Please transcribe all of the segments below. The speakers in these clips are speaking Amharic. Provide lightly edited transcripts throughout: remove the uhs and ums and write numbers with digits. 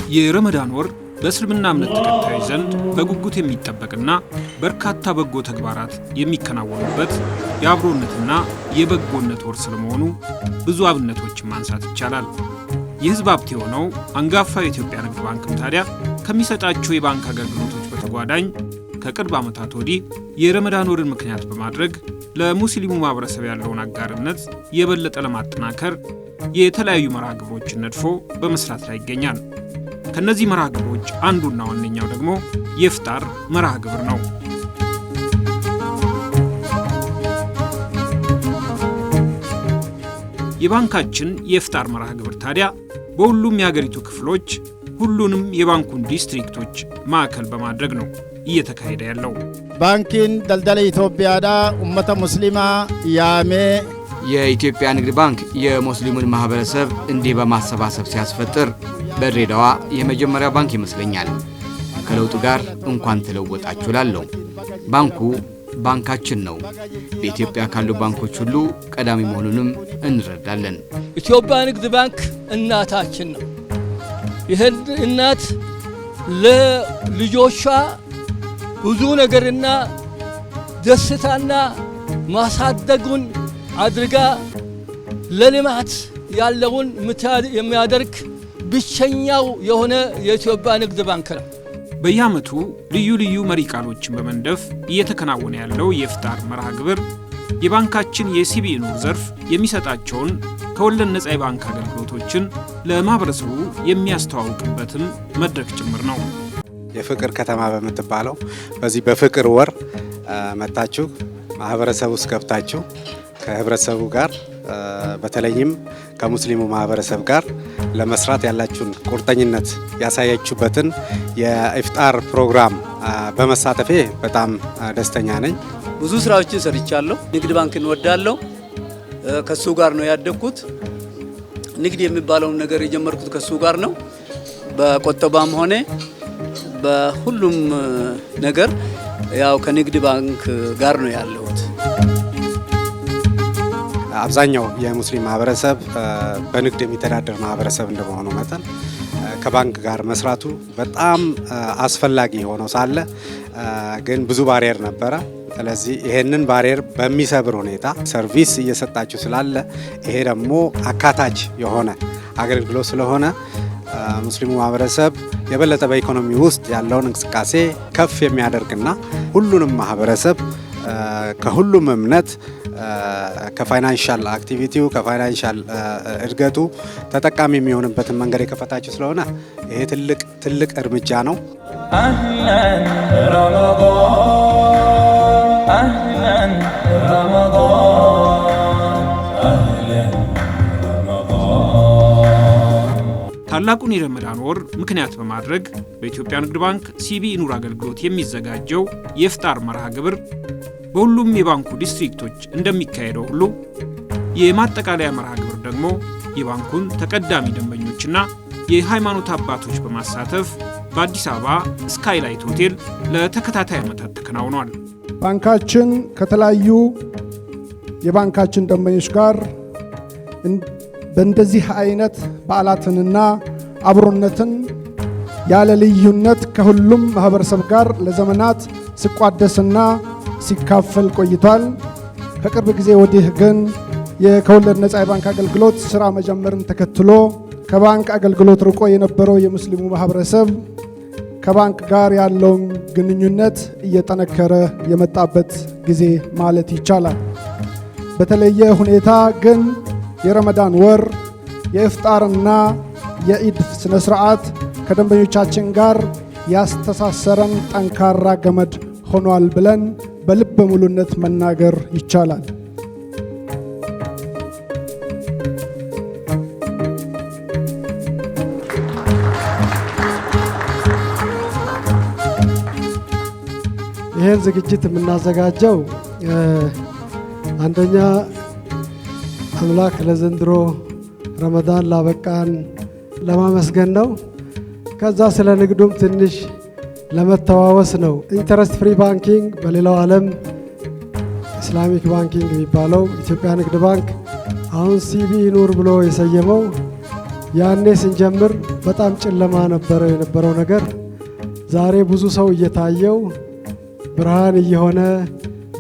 የረመዳን ወር በእስልምና እምነት ተከታዮች ዘንድ በጉጉት የሚጠበቅና በርካታ በጎ ተግባራት የሚከናወኑበት የአብሮነትና የበጎነት ወር ስለመሆኑ ብዙ አብነቶችን ማንሳት ይቻላል። የህዝብ ሀብት የሆነው አንጋፋው የኢትዮጵያ ንግድ ባንክም ታዲያ ከሚሰጣቸው የባንክ አገልግሎቶች በተጓዳኝ ከቅርብ ዓመታት ወዲህ የረመዳን ወርን ምክንያት በማድረግ ለሙስሊሙ ማህበረሰብ ያለውን አጋርነት የበለጠ ለማጠናከር የተለያዩ መርሃ ግብሮችን ነድፎ በመስራት ላይ ይገኛል። ከነዚህ መርሃ ግብሮች አንዱና ዋነኛው ደግሞ የኢፍጣር መርሃ ግብር ነው። የባንካችን የኢፍጣር መርሃ ግብር ታዲያ በሁሉም የሀገሪቱ ክፍሎች ሁሉንም የባንኩን ዲስትሪክቶች ማዕከል በማድረግ ነው እየተካሄደ ያለው። ባንኪን ደልደለ ኢትዮጵያዳ ኡመተ ሙስሊማ ያሜ የኢትዮጵያ ንግድ ባንክ የሙስሊሙን ማህበረሰብ እንዲህ በማሰባሰብ ሲያስፈጥር በድሬዳዋ የመጀመሪያው ባንክ ይመስለኛል። ከለውጡ ጋር እንኳን ተለወጣችሁ ላለው ባንኩ ባንካችን ነው። በኢትዮጵያ ካሉ ባንኮች ሁሉ ቀዳሚ መሆኑንም እንረዳለን። ኢትዮጵያ ንግድ ባንክ እናታችን ነው። ይህን እናት ለልጆቿ ብዙ ነገርና ደስታና ማሳደጉን አድርጋ ለልማት ያለውን የሚያደርግ ብቸኛው የሆነ የኢትዮጵያ ንግድ ባንክ ነው። በየዓመቱ ልዩ ልዩ መሪ ቃሎችን በመንደፍ እየተከናወነ ያለው የኢፍጣር መርሃ ግብር የባንካችን የሲቢኢ ኑር ዘርፍ የሚሰጣቸውን ከወለድ ነፃ የባንክ አገልግሎቶችን ለማህበረሰቡ የሚያስተዋውቅበትም መድረክ ጭምር ነው። የፍቅር ከተማ በምትባለው በዚህ በፍቅር ወር መጣችሁ ማህበረሰቡ ውስጥ ገብታችሁ ከህብረተሰቡ ጋር በተለይም ከሙስሊሙ ማህበረሰብ ጋር ለመስራት ያላችሁን ቁርጠኝነት ያሳያችሁበትን የኢፍጣር ፕሮግራም በመሳተፌ በጣም ደስተኛ ነኝ። ብዙ ስራዎችን ሰርቻለሁ። ንግድ ባንክን ወዳለሁ። ከሱ ጋር ነው ያደግኩት። ንግድ የሚባለውን ነገር የጀመርኩት ከሱ ጋር ነው። በቆጠባም ሆነ በሁሉም ነገር ያው ከንግድ ባንክ ጋር ነው ያለሁት። አብዛኛው የሙስሊም ማህበረሰብ በንግድ የሚተዳደር ማህበረሰብ እንደመሆኑ መጠን ከባንክ ጋር መስራቱ በጣም አስፈላጊ ሆኖ ሳለ ግን ብዙ ባሪየር ነበረ። ስለዚህ ይሄንን ባሪየር በሚሰብር ሁኔታ ሰርቪስ እየሰጣችሁ ስላለ ይሄ ደግሞ አካታች የሆነ አገልግሎት ስለሆነ ሙስሊሙ ማህበረሰብ የበለጠ በኢኮኖሚ ውስጥ ያለውን እንቅስቃሴ ከፍ የሚያደርግና ሁሉንም ማህበረሰብ ከሁሉም እምነት ከፋይናንሻል አክቲቪቲው ከፋይናንሻል እድገቱ ተጠቃሚ የሚሆንበትን መንገድ የከፈታችሁ ስለሆነ ይሄ ትልቅ እርምጃ ነው። አህለን ረመዳን አህለን ረመዳን አህለን ታላቁን የረመዳን ወር ምክንያት በማድረግ በኢትዮጵያ ንግድ ባንክ ሲቢኢ ኑር አገልግሎት የሚዘጋጀው የኢፍጣር መርሃ ግብር በሁሉም የባንኩ ዲስትሪክቶች እንደሚካሄደው ሁሉ የማጠቃለያ መርሃ ግብር ደግሞ የባንኩን ተቀዳሚ ደንበኞችና የሃይማኖት አባቶች በማሳተፍ በአዲስ አበባ ስካይላይት ሆቴል ለተከታታይ ዓመታት ተከናውኗል። ባንካችን ከተለያዩ የባንካችን ደንበኞች ጋር በእንደዚህ አይነት በዓላትንና አብሮነትን ያለ ልዩነት ከሁሉም ማህበረሰብ ጋር ለዘመናት ሲቋደስና ሲካፈል ቆይቷል። ከቅርብ ጊዜ ወዲህ ግን ከወለድ ነፃ የባንክ አገልግሎት ስራ መጀመርን ተከትሎ ከባንክ አገልግሎት ርቆ የነበረው የሙስሊሙ ማህበረሰብ ከባንክ ጋር ያለውን ግንኙነት እየጠነከረ የመጣበት ጊዜ ማለት ይቻላል። በተለየ ሁኔታ ግን የረመዳን ወር የኢፍጣርና የኢድ ስነ ስርዓት ከደንበኞቻችን ጋር ያስተሳሰረን ጠንካራ ገመድ ሆኗል ብለን በልበ ሙሉነት መናገር ይቻላል። ይህን ዝግጅት የምናዘጋጀው አንደኛ አምላክ ለዘንድሮ ረመዳን ላበቃን ለማመስገን ነው። ከዛ ስለ ንግዱም ትንሽ ለመተዋወስ ነው። ኢንተረስት ፍሪ ባንኪንግ በሌላው ዓለም ኢስላሚክ ባንኪንግ የሚባለው ኢትዮጵያ ንግድ ባንክ አሁን ሲቢኢ ኑር ብሎ የሰየመው ያኔ ስንጀምር በጣም ጨለማ የነበረው ነገር ዛሬ ብዙ ሰው እየታየው ብርሃን እየሆነ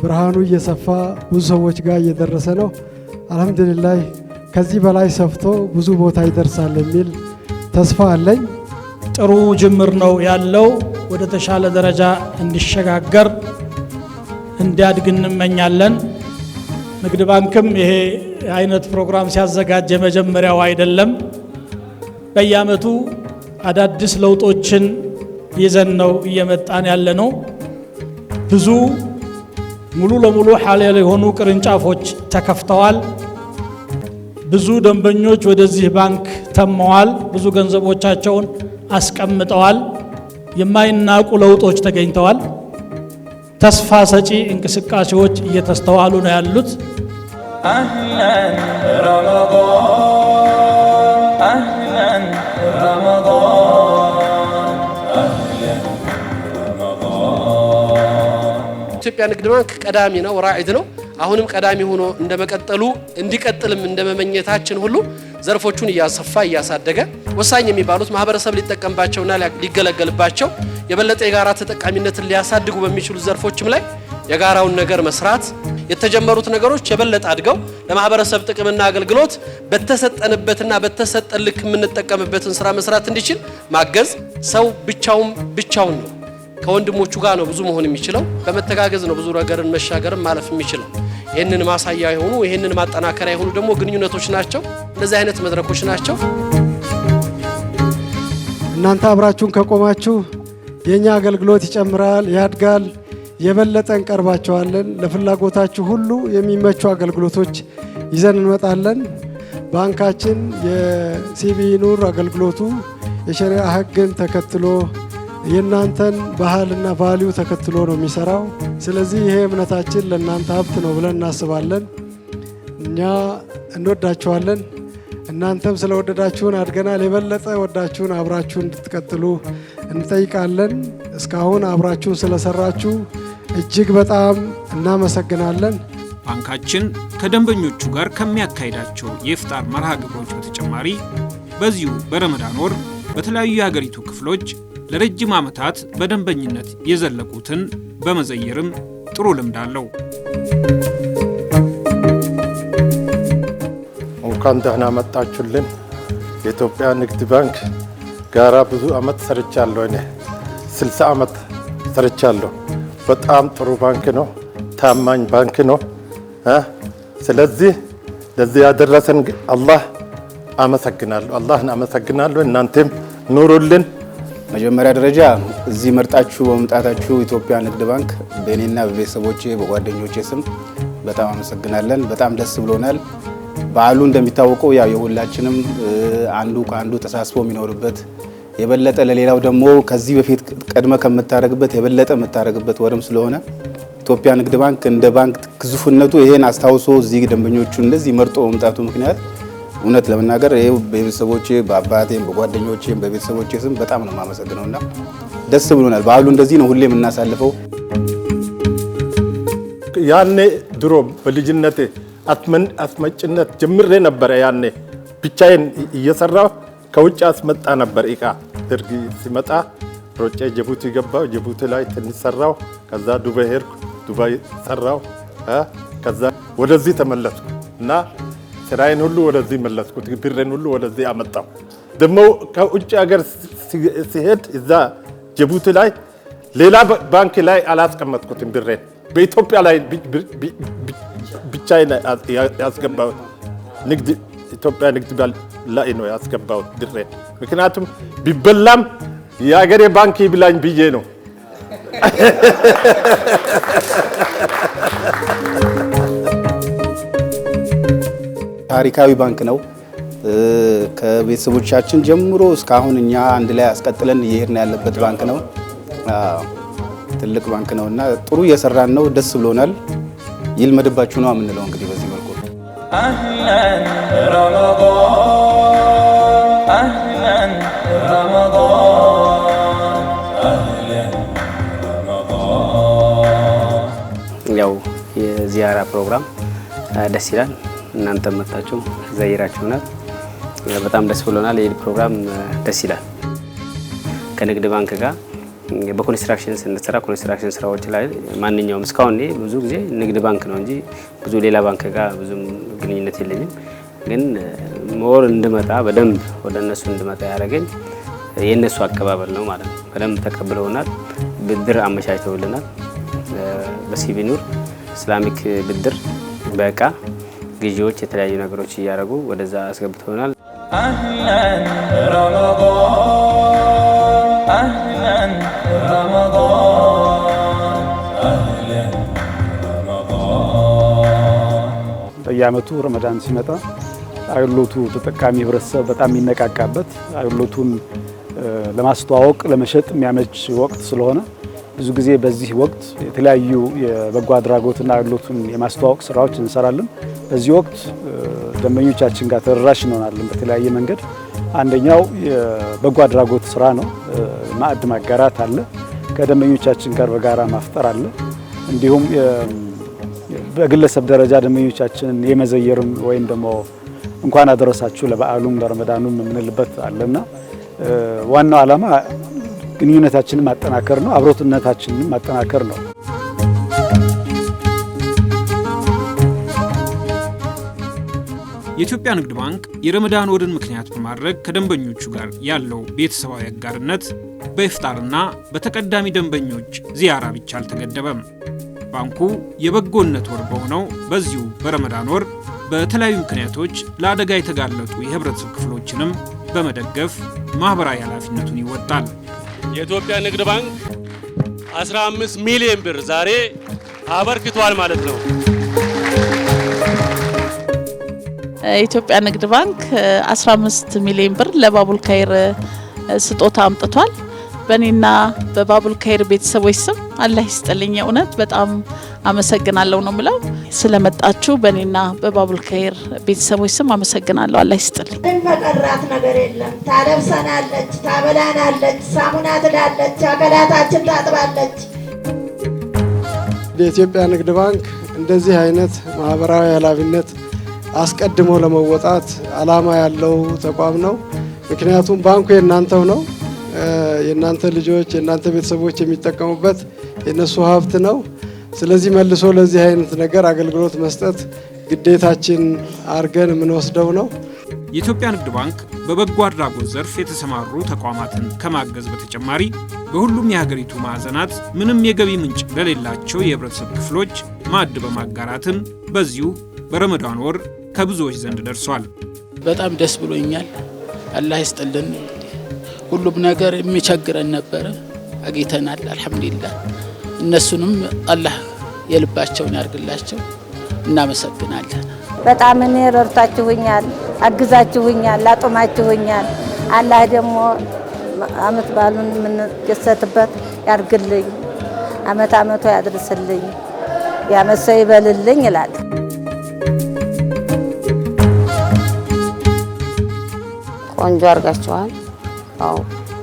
ብርሃኑ እየሰፋ ብዙ ሰዎች ጋር እየደረሰ ነው። አልহামዱሊላህ ከዚህ በላይ ሰፍቶ ብዙ ቦታ ይደርሳል የሚል ተስፋ አለኝ። ጥሩ ጅምር ነው ያለው። ወደ ተሻለ ደረጃ እንዲሸጋገር እንዲያድግ እንመኛለን። ንግድ ባንክም ይሄ አይነት ፕሮግራም ሲያዘጋጅ የመጀመሪያው አይደለም። በየአመቱ አዳዲስ ለውጦችን ይዘን ነው እየመጣን ያለነው። ብዙ ሙሉ ለሙሉ ሐላል የሆኑ ቅርንጫፎች ተከፍተዋል። ብዙ ደንበኞች ወደዚህ ባንክ ተመዋል። ብዙ ገንዘቦቻቸውን አስቀምጠዋል። የማይናቁ ለውጦች ተገኝተዋል። ተስፋ ሰጪ እንቅስቃሴዎች እየተስተዋሉ ነው ያሉት። አህለን ረመዳን አህለን ረመዳን አህለን ረመዳን። ኢትዮጵያ ንግድ ባንክ ቀዳሚ ነው፣ ራዒድ ነው። አሁንም ቀዳሚ ሆኖ እንደመቀጠሉ እንዲቀጥልም እንደመመኘታችን ሁሉ ዘርፎቹን እያሰፋ እያሳደገ ወሳኝ የሚባሉት ማህበረሰብ ሊጠቀምባቸውና ሊገለገልባቸው የበለጠ የጋራ ተጠቃሚነትን ሊያሳድጉ በሚችሉ ዘርፎችም ላይ የጋራውን ነገር መስራት፣ የተጀመሩት ነገሮች የበለጠ አድገው ለማህበረሰብ ጥቅምና አገልግሎት በተሰጠንበትና በተሰጠን ልክ የምንጠቀምበትን ስራ መስራት እንዲችል ማገዝ። ሰው ብቻውን ነው፣ ከወንድሞቹ ጋር ነው ብዙ መሆን የሚችለው። በመተጋገዝ ነው ብዙ ነገርን መሻገርም ማለፍ የሚችለው። ይህንን ማሳያ የሆኑ ይህንን ማጠናከሪያ የሆኑ ደግሞ ግንኙነቶች ናቸው። እነዚህ አይነት መድረኮች ናቸው። እናንተ አብራችሁን ከቆማችሁ የኛ አገልግሎት ይጨምራል፣ ያድጋል። የበለጠ እንቀርባቸዋለን። ለፍላጎታችሁ ሁሉ የሚመቹ አገልግሎቶች ይዘን እንመጣለን። ባንካችን የሲቢኢ ኑር አገልግሎቱ የሸሪዓ ህግን ተከትሎ የናንተን ባህልና ቫልዩ ተከትሎ ነው የሚሰራው። ስለዚህ ይሄ እምነታችን ለናንተ ሀብት ነው ብለን እናስባለን። እኛ እንወዳችኋለን። እናንተም ስለወደዳችሁን አድገናል። የበለጠ ወዳችሁን አብራችሁን እንድትቀጥሉ እንጠይቃለን። እስካሁን አብራችሁን ስለሰራችሁ እጅግ በጣም እናመሰግናለን። ባንካችን ከደንበኞቹ ጋር ከሚያካሂዳቸው የኢፍጣር መርሃ ግብሮች በተጨማሪ በዚሁ በረመዳን ወር በተለያዩ የሀገሪቱ ክፍሎች ለረጅም ዓመታት በደንበኝነት የዘለቁትን በመዘየርም ጥሩ ልምድ አለው። እንኳን ደህና መጣችሁልን። የኢትዮጵያ ንግድ ባንክ ጋራ ብዙ አመት ሰርቻለሁ። እኔ 60 አመት ሰርቻለሁ። በጣም ጥሩ ባንክ ነው፣ ታማኝ ባንክ ነው። ስለዚህ ለዚህ ያደረሰን አላህ አመሰግናለሁ። አላህን አመሰግናለሁ። እናንተም ኑሩልን። መጀመሪያ ደረጃ እዚህ መርጣችሁ በመምጣታችሁ ኢትዮጵያ ንግድ ባንክ በእኔና በቤተሰቦቼ በጓደኞቼ ስም በጣም አመሰግናለን። በጣም ደስ ብሎናል። በዓሉ እንደሚታወቀው ያው የሁላችንም አንዱ ከአንዱ ተሳስቦ የሚኖርበት የበለጠ ለሌላው ደግሞ ከዚህ በፊት ቀድመ ከምታረግበት የበለጠ የምታረግበት ወርም ስለሆነ ኢትዮጵያ ንግድ ባንክ እንደ ባንክ ግዙፍነቱ ይሄን አስታውሶ እዚህ ደንበኞቹን እንደዚህ መርጦ መምጣቱ ምክንያት እውነት ለመናገር ይሄ በቤተሰቦቼ በአባቴም በጓደኞቼም በቤተሰቦቼ ስም በጣም ነው የማመሰግነውና ደስ ብሎናል። በዓሉ እንደዚህ ነው ሁሌ የምናሳልፈው። ያኔ ድሮ በልጅነቴ አስመጭነት ጀምሬ ነበር። ያኔ ብቻዬን እየሰራው ከውጭ አስመጣ ነበር እቃ። ደርግ ሲመጣ ሮጬ ጅቡቲ ገባው። ጅቡቲ ላይ ትንሽ ሰራው። ከዛ ዱባይ ሄድኩ። ዱባይ ሰራው። ከዛ ወደዚህ ተመለስኩ እና ስራዬን ሁሉ ወደዚህ መለስኩት። ብሬን ሁሉ ወደዚህ አመጣው። ደግሞ ከውጭ ሀገር ሲሄድ እዛ ጅቡቲ ላይ ሌላ ባንክ ላይ አላስቀመጥኩትም ብሬን በኢትዮጵያ ላይ ብቻዬን ያስገባው ንግድ ኢትዮጵያ ንግድ ላይ ነው ያስገባው ብሬን። ምክንያቱም ቢበላም የሀገሬ ባንክ ይብላኝ ብዬ ነው። ታሪካዊ ባንክ ነው። ከቤተሰቦቻችን ጀምሮ እስካሁን እኛ አንድ ላይ አስቀጥለን እየሄድን ያለበት ባንክ ነው። ትልቅ ባንክ ነውና ጥሩ እየሰራን ነው። ደስ ብሎናል። ይልመድባችሁ ነው የምንለው እንግዲህ በዚህ መልኩ አህለን ረመዳን አህለን ረመዳን አህለን ረመዳን። ያው የዚያራ ፕሮግራም ደስ ይላል። እናንተ መጣችሁ ዘይራችሁናል። በጣም ደስ ብሎናል። ይህ ፕሮግራም ደስ ይላል። ከንግድ ባንክ ጋር በኮንስትራክሽን ስንሰራ ኮንስትራክሽን ስራዎች ላይ ማንኛውም እስካሁን ብዙ ጊዜ ንግድ ባንክ ነው እንጂ ብዙ ሌላ ባንክ ጋር ብዙም ግንኙነት የለኝም። ግን ሞር እንድመጣ በደንብ ወደ እነሱ እንድመጣ ያደረገኝ የእነሱ አቀባበል ነው ማለት ነው። በደንብ ተቀብለውናል። ብድር አመቻችተውልናል። በሲቢ ኑር ኢስላሚክ ብድር በእቃ ግዢዎች የተለያዩ ነገሮች እያደረጉ ወደዛ አስገብተውናል። أهلا رمضان أهلا رمضان أهلا رمضان በየዓመቱ ረመዳን ሲመጣ አገልግሎቱ ተጠቃሚ ህብረተሰብ በጣም የሚነቃቃበት አገልግሎቱን ለማስተዋወቅ ለመሸጥ የሚያመች ወቅት ስለሆነ ብዙ ጊዜ በዚህ ወቅት የተለያዩ የበጎ አድራጎትና አገልግሎቱን የማስተዋወቅ ስራዎች እንሰራለን። በዚህ ወቅት ደንበኞቻችን ጋር ተደራሽ እንሆናለን በተለያየ መንገድ። አንደኛው የበጎ አድራጎት ስራ ነው። ማዕድ ማጋራት አለ። ከደንበኞቻችን ጋር በጋራ ማፍጠር አለ። እንዲሁም በግለሰብ ደረጃ ደንበኞቻችንን የመዘየርም ወይም ደግሞ እንኳን አደረሳችሁ ለበዓሉም ለረመዳኑም የምንልበት አለና ዋናው ዓላማ ግንኙነታችንን ማጠናከር ነው። አብሮትነታችንን ማጠናከር ነው። የኢትዮጵያ ንግድ ባንክ የረመዳን ወርን ምክንያት በማድረግ ከደንበኞቹ ጋር ያለው ቤተሰባዊ አጋርነት በኢፍጣርና በተቀዳሚ ደንበኞች ዚያራ ብቻ አልተገደበም። ባንኩ የበጎነት ወር በሆነው በዚሁ በረመዳን ወር በተለያዩ ምክንያቶች ለአደጋ የተጋለጡ የህብረተሰብ ክፍሎችንም በመደገፍ ማህበራዊ ኃላፊነቱን ይወጣል። የኢትዮጵያ ንግድ ባንክ 15 ሚሊዮን ብር ዛሬ አበርክቷል ማለት ነው። የኢትዮጵያ ንግድ ባንክ 15 ሚሊዮን ብር ለባቡል ካይር ስጦታ አምጥቷል። በእኔና በባቡል ካይር ቤተሰቦች ስም አላህ ይስጥልኝ። እውነት በጣም አመሰግናለሁ ነው የምለው። ስለመጣችሁ በእኔና በባቡል ካይር ቤተሰቦች ስም አመሰግናለሁ። አላህ ይስጥልኝ። መቀራት ነገር የለም። ታለብሰናለች፣ ታበላናለች፣ ሳሙና ትላለች፣ አካላታችን ታጥባለች። የኢትዮጵያ ንግድ ባንክ እንደዚህ አይነት ማህበራዊ ኃላፊነት አስቀድሞ ለመወጣት አላማ ያለው ተቋም ነው። ምክንያቱም ባንኩ የእናንተው ነው። የእናንተ ልጆች የእናንተ ቤተሰቦች የሚጠቀሙበት የነሱ ሀብት ነው። ስለዚህ መልሶ ለዚህ አይነት ነገር አገልግሎት መስጠት ግዴታችን አድርገን የምንወስደው ነው። የኢትዮጵያ ንግድ ባንክ በበጎ አድራጎት ዘርፍ የተሰማሩ ተቋማትን ከማገዝ በተጨማሪ በሁሉም የሀገሪቱ ማዕዘናት ምንም የገቢ ምንጭ ለሌላቸው የህብረተሰብ ክፍሎች ማዕድ በማጋራትም በዚሁ በረመዳን ወር ከብዙዎች ዘንድ ደርሷል። በጣም ደስ ብሎኛል። አላህ ይስጥልን። ሁሉም ነገር የሚቸግረን ነበረ፣ አግኝተናል። አልሐምዱሊላህ። እነሱንም አላህ የልባቸውን ያርግላቸው። እናመሰግናለን። በጣም እኔ ረድታችሁኛል፣ አግዛችሁኛል፣ አጥማችሁኛል። አላህ ደግሞ አመት ባሉን የምንደሰትበት ያርግልኝ፣ አመት አመቱ ያድርስልኝ፣ ያመሰ ይበልልኝ ይላል። ቆንጆ አርጋችኋል። አው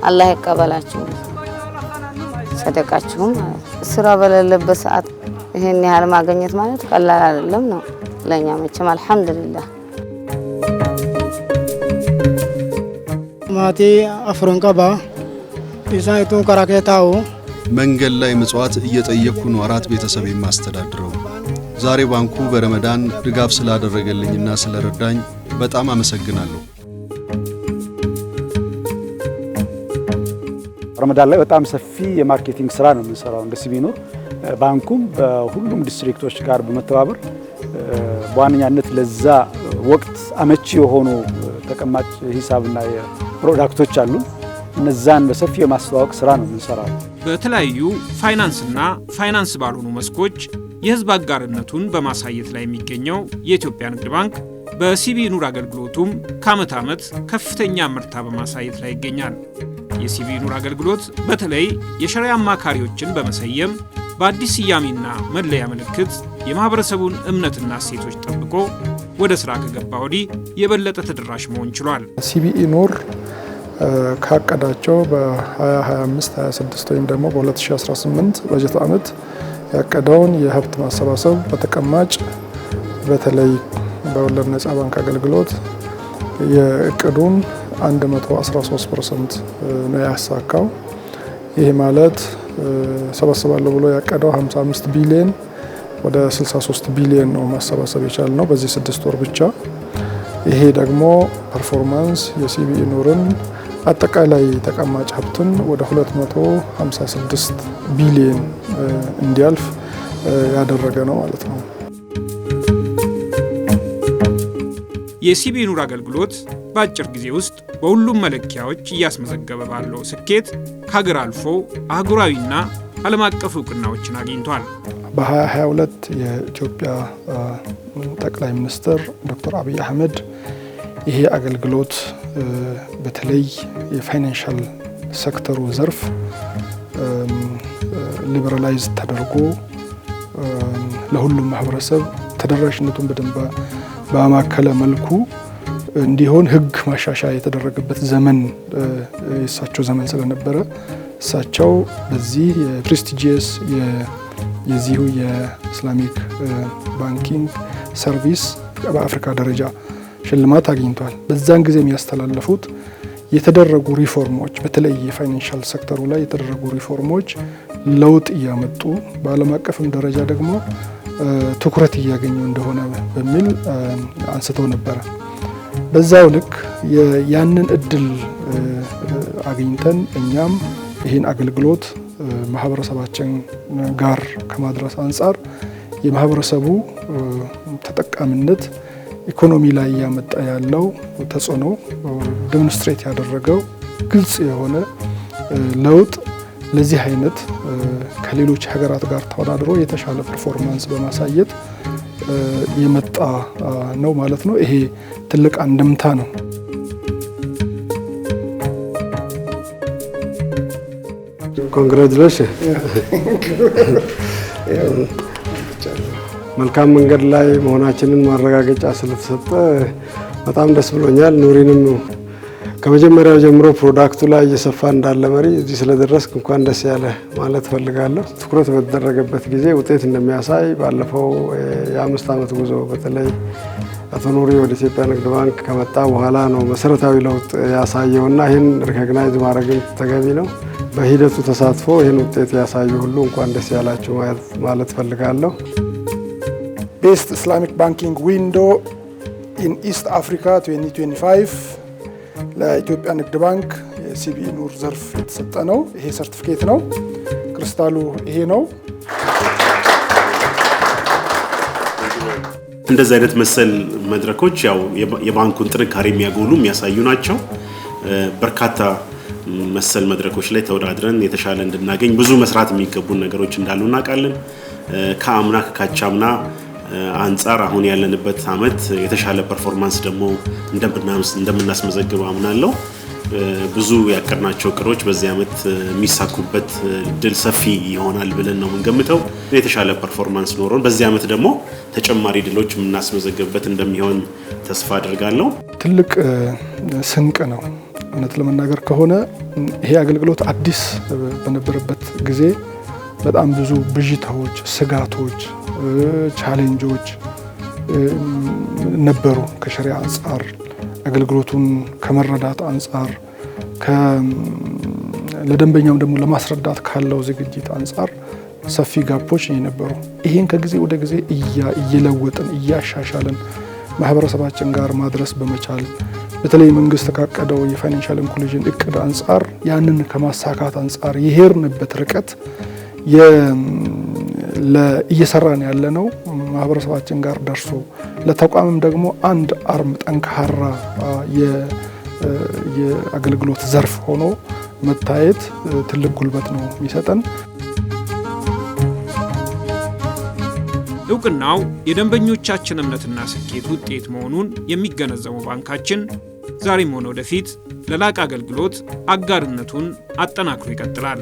አላህ ይቀበላችሁ። ሰደቃችሁም ስራ በሌለበት ሰዓት ይሄን ያህል ማግኘት ማለት ቀላል አይደለም ነው ለኛ። መቼም አልሐምዱሊላህ ማቲ አፍሮን ቀባ ኢሳይቱን ከራከታው መንገድ ላይ ምጽዋት እየጠየቅኩ ነው 4 ቤተሰብ የማስተዳድረው። ዛሬ ባንኩ በረመዳን ድጋፍ ስላደረገልኝና ስለረዳኝ በጣም አመሰግናለሁ። ረመዳን ላይ በጣም ሰፊ የማርኬቲንግ ስራ ነው የምንሰራው እንደ ሲቢ ኑር። ባንኩም በሁሉም ዲስትሪክቶች ጋር በመተባበር በዋነኛነት ለዛ ወቅት አመቺ የሆኑ ተቀማጭ ሂሳብና የፕሮዳክቶች አሉ። እነዛን በሰፊ የማስተዋወቅ ስራ ነው የምንሰራው። በተለያዩ ፋይናንስና ፋይናንስ ባልሆኑ መስኮች የህዝብ አጋርነቱን በማሳየት ላይ የሚገኘው የኢትዮጵያ ንግድ ባንክ በሲቢ ኑር አገልግሎቱም ከዓመት ዓመት ከፍተኛ ምርታ በማሳየት ላይ ይገኛል። የሲቢ ኑር አገልግሎት በተለይ የሸሪዓ አማካሪዎችን በመሰየም በአዲስ ስያሜና መለያ ምልክት የማህበረሰቡን እምነትና እሴቶች ጠብቆ ወደ ስራ ከገባ ወዲህ የበለጠ ተደራሽ መሆን ችሏል። ሲቢኢ ኑር ካቀዳቸው በ2025 26 ወይም ደግሞ በ2018 በጀት ዓመት ያቀደውን የሀብት ማሰባሰብ በተቀማጭ በተለይ በወለድ ነጻ ባንክ አገልግሎት የእቅዱን 113% ነው ያሳካው። ይሄ ማለት ሰበስባለሁ ብሎ ያቀደው 55 ቢሊዮን ወደ 63 ቢሊዮን ነው ማሰባሰብ የቻልነው በዚህ 6 ወር ብቻ። ይሄ ደግሞ ፐርፎርማንስ የሲቢኢ ኑርን አጠቃላይ ተቀማጭ ሀብትን ወደ 256 ቢሊዮን እንዲያልፍ ያደረገ ነው ማለት ነው። የሲቢኢ ኑር አገልግሎት በአጭር ጊዜ ውስጥ በሁሉም መለኪያዎች እያስመዘገበ ባለው ስኬት ከሀገር አልፎ አህጉራዊና ዓለም አቀፍ እውቅናዎችን አግኝቷል። በ2022 የኢትዮጵያ ጠቅላይ ሚኒስትር ዶክተር አብይ አህመድ ይሄ አገልግሎት በተለይ የፋይናንሻል ሴክተሩ ዘርፍ ሊበራላይዝ ተደርጎ ለሁሉም ማህበረሰብ ተደራሽነቱን በደንብ በማከለ መልኩ እንዲሆን ህግ ማሻሻያ የተደረገበት ዘመን የእሳቸው ዘመን ስለነበረ እሳቸው በዚህ የፕሬስቲጂየስ የዚሁ የኢስላሚክ ባንኪንግ ሰርቪስ በአፍሪካ ደረጃ ሽልማት አግኝቷል። በዛን ጊዜ የሚያስተላልፉት የተደረጉ ሪፎርሞች በተለይ የፋይናንሻል ሴክተሩ ላይ የተደረጉ ሪፎርሞች ለውጥ እያመጡ በዓለም አቀፍም ደረጃ ደግሞ ትኩረት እያገኙ እንደሆነ በሚል አንስተው ነበረ። በዛው ልክ ያንን እድል አግኝተን እኛም ይህን አገልግሎት ማህበረሰባችን ጋር ከማድረስ አንጻር የማህበረሰቡ ተጠቃሚነት ኢኮኖሚ ላይ ያመጣ ያለው ተጽዕኖ ዴሞንስትሬት ያደረገው ግልጽ የሆነ ለውጥ ለዚህ አይነት ከሌሎች ሀገራት ጋር ተወዳድሮ የተሻለ ፐርፎርማንስ በማሳየት የመጣ ነው ማለት ነው። ይሄ ትልቅ አንድምታ ነው። ኮንግራቹሌሽን። መልካም መንገድ ላይ መሆናችንን ማረጋገጫ ስለተሰጠ በጣም ደስ ብሎኛል። ኑሪንም ከመጀመሪያው ጀምሮ ፕሮዳክቱ ላይ እየሰፋ እንዳለ መሪ እዚህ ስለደረስክ እንኳን ደስ ያለ ማለት ፈልጋለሁ። ትኩረት በተደረገበት ጊዜ ውጤት እንደሚያሳይ ባለፈው የ5 ዓመት ጉዞ በተለይ አቶ ኑሪ ወደ ኢትዮጵያ ንግድ ባንክ ከመጣ በኋላ ነው መሰረታዊ ለውጥ ያሳየውና ይህን ሪኮግናይዝ ማድረግም ተገቢ ነው። በሂደቱ ተሳትፎ ይህን ውጤት ያሳዩ ሁሉ እንኳን ደስ ያላችሁ ማለት ፈልጋለሁ። ቤስት ኢስላሚክ ባንኪንግ ዊንዶ ኢን ኢስት አፍሪካ 2025 ለኢትዮጵያ ንግድ ባንክ የሲቢኢ ኑር ዘርፍ የተሰጠ ነው። ይሄ ሰርቲፊኬት ነው። ክሪስታሉ ይሄ ነው። እንደዚህ አይነት መሰል መድረኮች ያው የባንኩን ጥንካሬ የሚያጎሉ የሚያሳዩ ናቸው። በርካታ መሰል መድረኮች ላይ ተወዳድረን የተሻለ እንድናገኝ ብዙ መስራት የሚገቡን ነገሮች እንዳሉ እናውቃለን። ከአምና ከካቻምና አንጻር አሁን ያለንበት አመት የተሻለ ፐርፎርማንስ ደግሞ እንደምናስመዘግብ አምናለሁ። ብዙ ያቀድናቸው እቅዶች በዚህ አመት የሚሳኩበት ድል ሰፊ ይሆናል ብለን ነው የምንገምተው። የተሻለ ፐርፎርማንስ ኖሮን በዚህ አመት ደግሞ ተጨማሪ ድሎች የምናስመዘግብበት እንደሚሆን ተስፋ አድርጋለሁ። ትልቅ ስንቅ ነው። እውነት ለመናገር ከሆነ ይሄ አገልግሎት አዲስ በነበረበት ጊዜ በጣም ብዙ ብዥታዎች፣ ስጋቶች፣ ቻሌንጆች ነበሩ። ከሸሪዓ አንጻር አገልግሎቱን ከመረዳት አንጻር ለደንበኛው ደግሞ ለማስረዳት ካለው ዝግጅት አንጻር ሰፊ ጋፖች ነበሩ። ይሄን ከጊዜ ወደ ጊዜ እየለወጥን እያሻሻልን ማህበረሰባችን ጋር ማድረስ በመቻል በተለይ መንግስት ካቀደው የፋይናንሻል ኢንክሉዥን እቅድ አንጻር ያንን ከማሳካት አንጻር የሄድንበት ርቀት እየሰራን ያለነው ማህበረሰባችን ጋር ደርሶ ለተቋምም ደግሞ አንድ አርም ጠንካራ የአገልግሎት ዘርፍ ሆኖ መታየት ትልቅ ጉልበት ነው የሚሰጠን። እውቅናው የደንበኞቻችን እምነትና ስኬት ውጤት መሆኑን የሚገነዘበው ባንካችን ዛሬም ሆነ ወደፊት ለላቀ አገልግሎት አጋርነቱን አጠናክሮ ይቀጥላል።